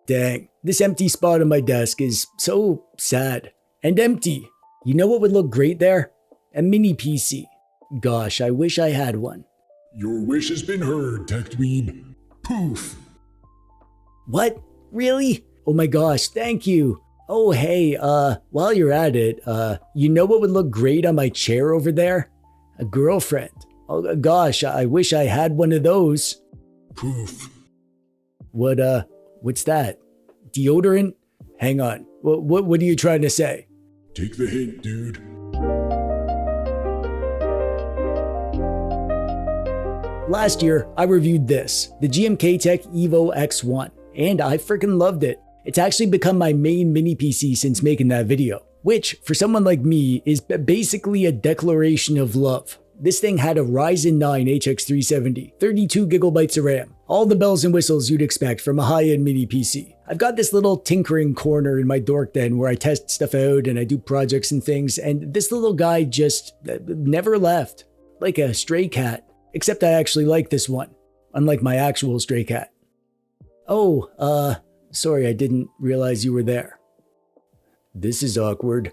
Dang, this empty spot on my desk is so sad and empty. You know what would look great there? A mini PC. Gosh, I wish I had one. Your wish has been heard, TechDweeb. Poof. What? Really? Oh my gosh, thank you. Oh hey, while you're at it, you know what would look great on my chair over there? A girlfriend. Oh gosh, I wish I had one of those. Poof. What's that? Deodorant? Hang on. What are you trying to say? Take the hint, dude. Last year, I reviewed this, the GMKtec Evo X1, and I freaking loved it. It's actually become my main mini PC since making that video, which, for someone like me, is basically a declaration of love. This thing had a Ryzen 9 HX370, 32 gigabytes of RAM, all the bells and whistles you'd expect from a high-end mini PC. I've got this little tinkering corner in my dork den where I test stuff out and I do projects and things, and this little guy just never left. Like a stray cat. Except I actually like this one, unlike my actual stray cat. Oh, sorry, I didn't realize you were there. This is awkward.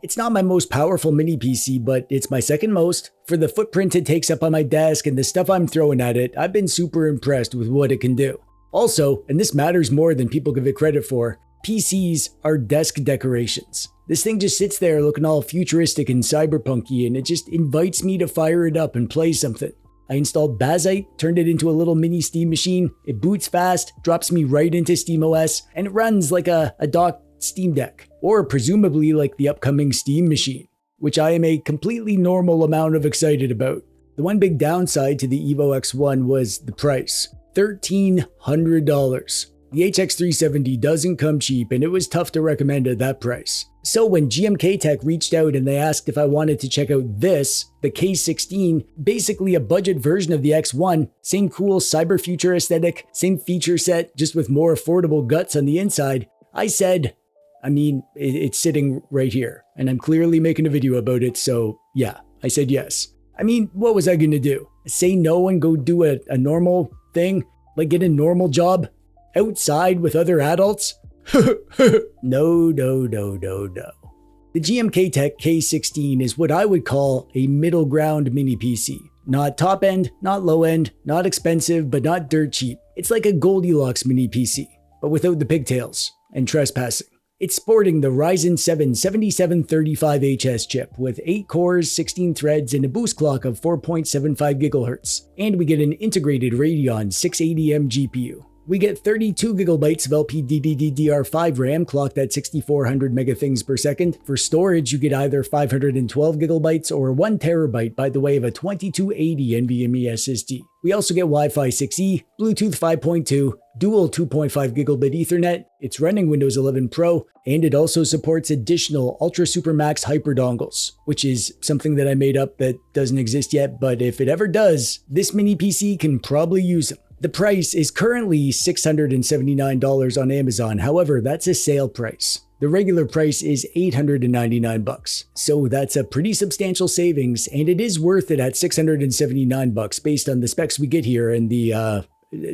It's not my most powerful mini PC, but it's my second most. For the footprint it takes up on my desk and the stuff I'm throwing at it, I've been super impressed with what it can do. Also, and this matters more than people give it credit for, PCs are desk decorations. This thing just sits there looking all futuristic and cyberpunky, and it just invites me to fire it up and play something. I installed Bazzite, turned it into a little mini Steam machine, it boots fast, drops me right into SteamOS, and it runs like a docked Steam Deck, or presumably like the upcoming Steam machine, which I am a completely normal amount of excited about. The one big downside to the Evo X1 was the price, $1,300. The HX370 doesn't come cheap, and it was tough to recommend at that price. So when GMKtec reached out and they asked if I wanted to check out this, the K16, basically a budget version of the X1, same cool cyber future aesthetic, same feature set, just with more affordable guts on the inside, I said, it's sitting right here, and I'm clearly making a video about it, so yeah, I said yes. What was I gonna do? Say no and go do a normal thing? Like get a normal job? Outside with other adults? No. The GMKtec K16 is what I would call a middle ground mini PC. Not top end, not low end, not expensive, but not dirt cheap. It's like a Goldilocks mini PC, but without the pigtails and trespassing. It's sporting the Ryzen 7 7735HS chip with 8 cores, 16 threads, and a boost clock of 4.75 GHz. And we get an integrated Radeon 680M GPU. We get 32 gigabytes of LPDDR5 RAM clocked at 6400 megathings per second. For storage, you get either 512 gigabytes or 1 terabyte by the way of a 2280 NVMe SSD. We also get Wi-Fi 6E, Bluetooth 5.2, dual 2.5 gigabit Ethernet, it's running Windows 11 Pro, and it also supports additional Ultra Super Max Hyper dongles, which is something that I made up that doesn't exist yet, but if it ever does, this mini PC can probably use them. The price is currently $679 on Amazon, however, that's a sale price. The regular price is $899, so that's a pretty substantial savings, and it is worth it at $679 based on the specs we get here and the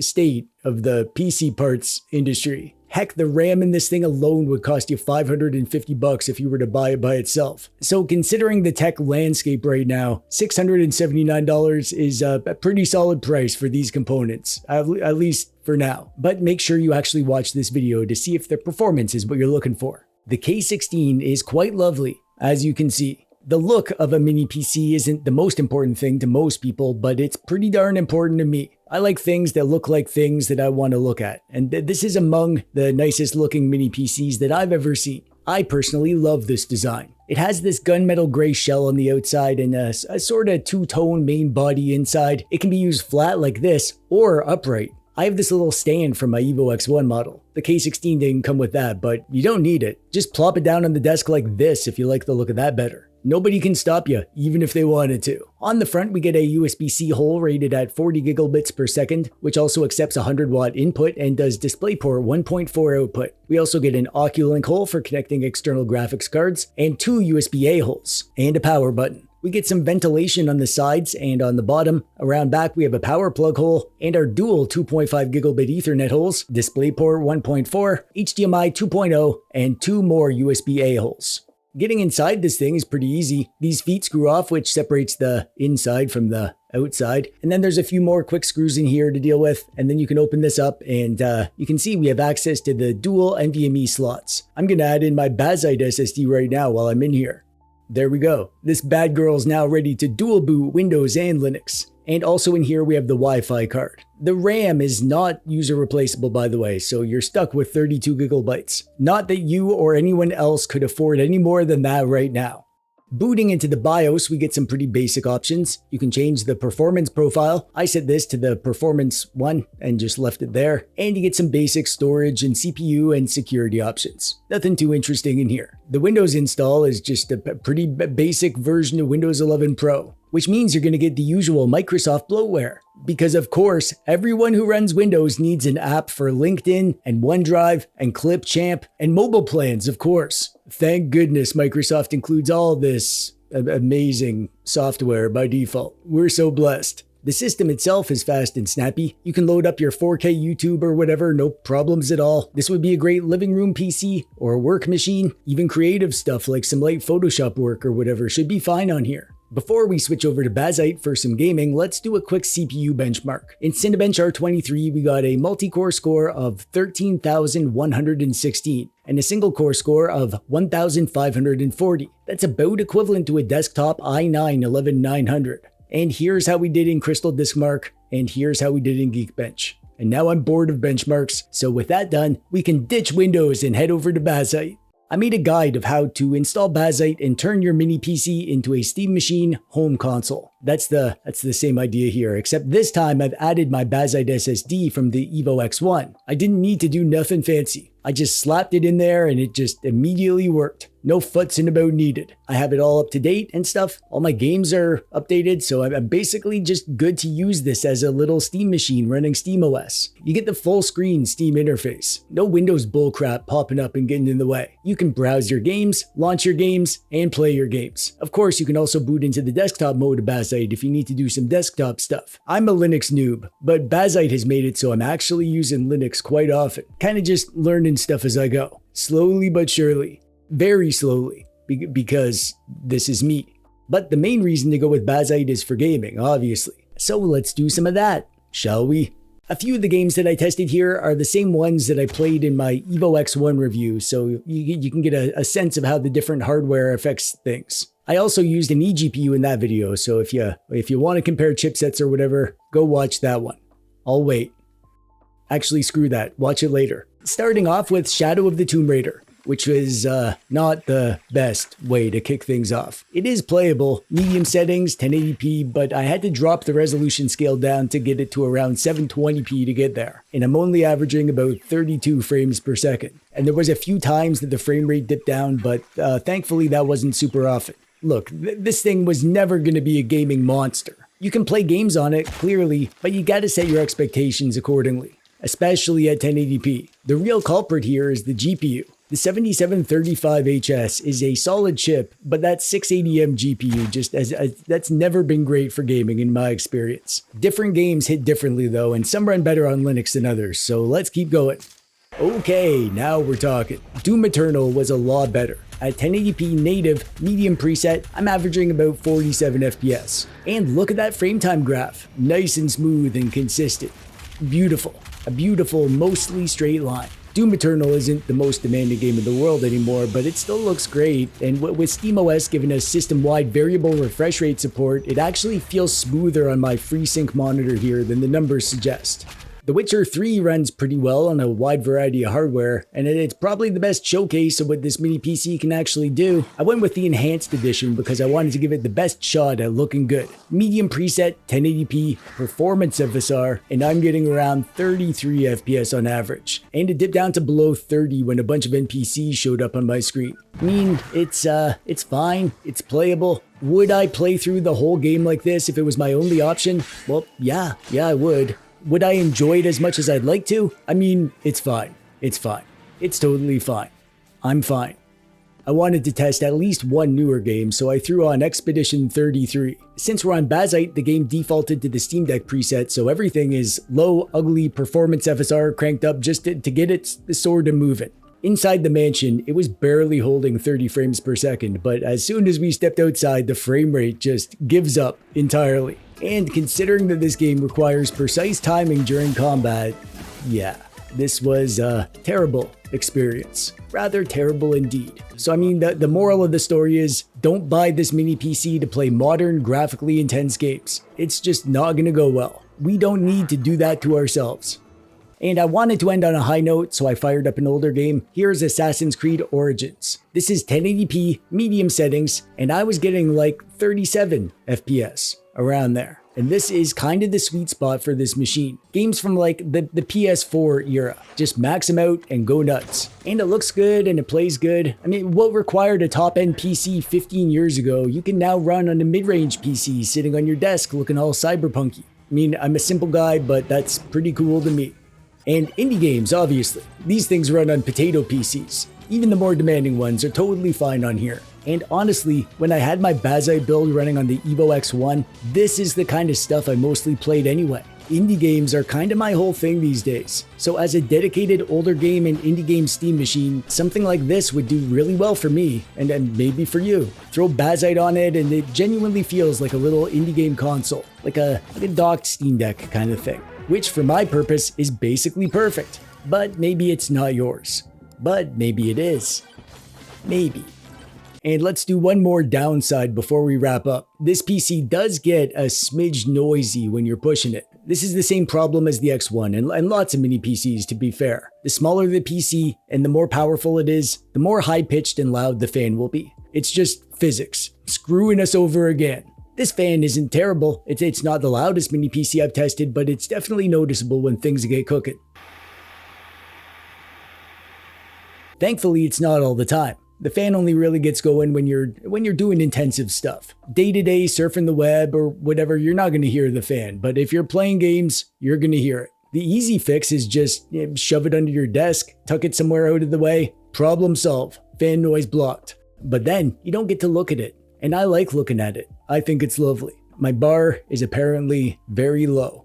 state of the PC parts industry. Heck, the RAM in this thing alone would cost you $550 if you were to buy it by itself. So considering the tech landscape right now, $679 is a pretty solid price for these components, at least for now. But make sure you actually watch this video to see if the performance is what you're looking for. The K16 is quite lovely, as you can see. The look of a mini PC isn't the most important thing to most people, but it's pretty darn important to me. I like things that look like things that I want to look at, and this is among the nicest looking mini PCs that I've ever seen. I personally love this design. It has this gunmetal gray shell on the outside and a sort of two-tone main body inside. It can be used flat like this or upright. I have this little stand from my Evo X1 model. The K16 didn't come with that, but you don't need it. Just plop it down on the desk like this if you like the look of that better. Nobody can stop you, even if they wanted to. On the front, we get a USB-C hole rated at 40 gigabits per second, which also accepts a 100-watt input and does DisplayPort 1.4 output. We also get an Oculink hole for connecting external graphics cards, and 2 USB-A holes, and a power button. We get some ventilation on the sides and on the bottom. Around back we have a power plug hole and our dual 2.5 gigabit Ethernet holes, DisplayPort 1.4, HDMI 2.0, and 2 more USB-A holes. Getting inside this thing is pretty easy. These feet screw off, which separates the inside from the outside. And then there's a few more quick screws in here to deal with. And then you can open this up and you can see we have access to the dual NVMe slots. I'm going to add in my Bazzite SSD right now while I'm in here. There we go. This bad girl's now ready to dual boot Windows and Linux. And also in here we have the Wi-Fi card. The RAM is not user replaceable, by the way, so you're stuck with 32 gigabytes. Not that you or anyone else could afford any more than that right now. Booting into the BIOS, we get some pretty basic options. You can change the performance profile. I set this to the performance 1 and just left it there. And you get some basic storage and CPU and security options. Nothing too interesting in here. The Windows install is just a pretty basic version of Windows 11 Pro, which means you're going to get the usual Microsoft bloatware. Because of course, everyone who runs Windows needs an app for LinkedIn and OneDrive and Clipchamp and mobile plans, of course. Thank goodness Microsoft includes all this amazing software by default. We're so blessed. The system itself is fast and snappy. You can load up your 4K YouTube or whatever, no problems at all. This would be a great living room PC or a work machine. Even creative stuff like some light Photoshop work or whatever should be fine on here. Before we switch over to Bazzite for some gaming, let's do a quick CPU benchmark. In Cinebench R23, we got a multi-core score of 13,116 and a single-core score of 1,540. That's about equivalent to a desktop i9-11900. And here's how we did in Crystal Disk Mark, and here's how we did in Geekbench. And now I'm bored of benchmarks, so with that done, we can ditch Windows and head over to Bazzite. I made a guide of how to install Bazzite and turn your mini PC into a Steam Machine home console. That's the same idea here, except this time I've added my Bazzite SSD from the Evo X1. I didn't need to do nothing fancy. I just slapped it in there and it just immediately worked. No futzing about needed. I have it all up to date and stuff. All my games are updated, so I'm basically just good to use this as a little Steam machine running SteamOS. You get the full screen Steam interface. No Windows bullcrap popping up and getting in the way. You can browse your games, launch your games, and play your games. Of course, you can also boot into the desktop mode of Bazzite if you need to do some desktop stuff. I'm a Linux noob, but Bazzite has made it so I'm actually using Linux quite often. Kinda just learning stuff as I go. Slowly but surely. Very slowly, because this is me. But the main reason to go with Bazzite is for gaming, obviously. So let's do some of that, shall we? A few of the games that I tested here are the same ones that I played in my Evo X1 review, so you can get a sense of how the different hardware affects things. I also used an eGPU in that video, so if you want to compare chipsets or whatever, go watch that one. I'll wait. Actually, screw that. Watch it later. Starting off with Shadow of the Tomb Raider, which was not the best way to kick things off. It is playable, medium settings, 1080p, but I had to drop the resolution scale down to get it to around 720p to get there. And I'm only averaging about 32 frames per second. And there was a few times that the frame rate dipped down, but thankfully that wasn't super often. Look, this thing was never going to be a gaming monster. You can play games on it, clearly, but you gotta set your expectations accordingly, especially at 1080p. The real culprit here is the GPU. The 7735HS is a solid chip, but that 680M GPU that's never been great for gaming in my experience. Different games hit differently though, and some run better on Linux than others, so let's keep going. Okay, now we're talking. Doom Eternal was a lot better. At 1080p native medium preset, I'm averaging about 47 FPS. And look at that frame time graph. Nice and smooth and consistent. Beautiful. A beautiful, mostly straight line. Doom Eternal isn't the most demanding game in the world anymore, but it still looks great, and with SteamOS giving us system-wide variable refresh rate support, it actually feels smoother on my FreeSync monitor here than the numbers suggest. The Witcher 3 runs pretty well on a wide variety of hardware, and it's probably the best showcase of what this mini PC can actually do. I went with the Enhanced Edition because I wanted to give it the best shot at looking good. Medium preset, 1080p, performance FSR, and I'm getting around 33 FPS on average. And it dipped down to below 30 when a bunch of NPCs showed up on my screen. I mean, it's fine, it's playable. Would I play through the whole game like this if it was my only option? Well, yeah, I would. Would I enjoy it as much as I'd like to? I mean, it's fine. It's fine. It's totally fine. I'm fine. I wanted to test at least one newer game, so I threw on Expedition 33. Since we're on Bazzite, the game defaulted to the Steam Deck preset, so everything is low, ugly performance FSR cranked up just to get its sword and moving. Inside the mansion, it was barely holding 30 frames per second, but as soon as we stepped outside, the frame rate just gives up entirely. And considering that this game requires precise timing during combat, yeah, this was a terrible experience. Rather terrible indeed. So I mean, the moral of the story is, don't buy this mini PC to play modern, graphically intense games. It's just not gonna go well. We don't need to do that to ourselves. And I wanted to end on a high note, so I fired up an older game. Here's Assassin's Creed Origins. This is 1080p, medium settings, and I was getting like 37 FPS, around there. And this is kind of the sweet spot for this machine. Games from like the PS4 era. Just max them out and go nuts. And it looks good and it plays good. I mean, what required a top-end PC 15 years ago, you can now run on a mid-range PC sitting on your desk looking all cyberpunky. I mean, I'm a simple guy, but that's pretty cool to me. And indie games, obviously. These things run on potato PCs. Even the more demanding ones are totally fine on here. And honestly, when I had my Bazzite build running on the Evo X1, this is the kind of stuff I mostly played anyway. Indie games are kind of my whole thing these days. So as a dedicated older game and indie game Steam machine, something like this would do really well for me, and maybe for you. Throw Bazzite on it and it genuinely feels like a little indie game console. Like a docked Steam Deck kind of thing. Which for my purpose is basically perfect. But maybe it's not yours. But maybe it is. Maybe. And let's do one more downside before we wrap up. This PC does get a smidge noisy when you're pushing it. This is the same problem as the X1 and lots of mini PCs, to be fair. The smaller the PC and the more powerful it is, the more high-pitched and loud the fan will be. It's just physics, screwing us over again. This fan isn't terrible. It's not the loudest mini PC I've tested, but it's definitely noticeable when things get cooking. Thankfully, it's not all the time. The fan only really gets going when you're doing intensive stuff. Day-to-day surfing the web or whatever, you're not going to hear the fan. But if you're playing games, you're going to hear it. The easy fix is just shove it under your desk, tuck it somewhere out of the way, problem solved, fan noise blocked. But then you don't get to look at it. And I like looking at it. I think it's lovely. My bar is apparently very low.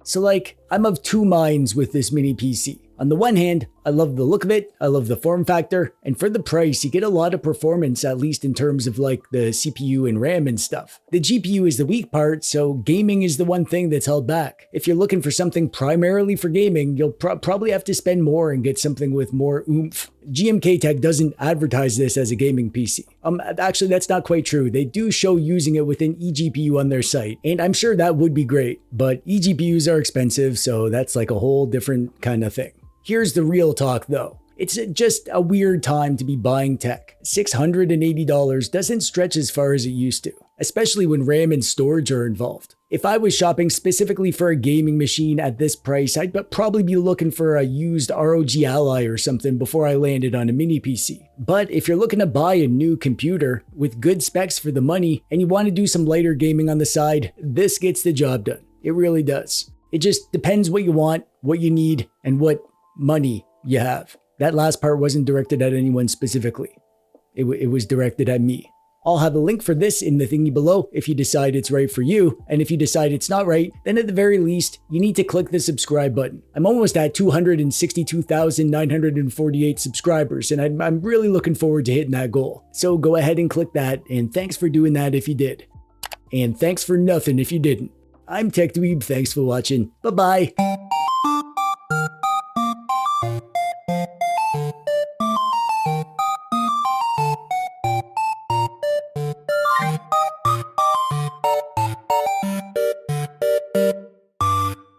So like, I'm of two minds with this mini PC. On the one hand, I love the look of it, I love the form factor, and for the price, you get a lot of performance, at least in terms of like the CPU and RAM and stuff. The GPU is the weak part, so gaming is the one thing that's held back. If you're looking for something primarily for gaming, you'll probably have to spend more and get something with more oomph. GMKtec doesn't advertise this as a gaming PC. Actually, that's not quite true. They do show using it with an eGPU on their site, and I'm sure that would be great, but eGPUs are expensive, so that's like a whole different kind of thing. Here's the real talk though. It's just a weird time to be buying tech. $680 doesn't stretch as far as it used to, especially when RAM and storage are involved. If I was shopping specifically for a gaming machine at this price, I'd probably be looking for a used ROG Ally or something before I landed on a mini PC. But if you're looking to buy a new computer with good specs for the money and you want to do some lighter gaming on the side, this gets the job done. It really does. It just depends what you want, what you need, and what money you have. That last part wasn't directed at anyone specifically. It was directed at me. I'll have a link for this in the thingy below if you decide it's right for you, and if you decide it's not right, then at the very least, you need to click the subscribe button. I'm almost at 262,948 subscribers, and I'm really looking forward to hitting that goal. So go ahead and click that, and thanks for doing that if you did. And thanks for nothing if you didn't. I'm TechDweeb, thanks for watching, bye-bye.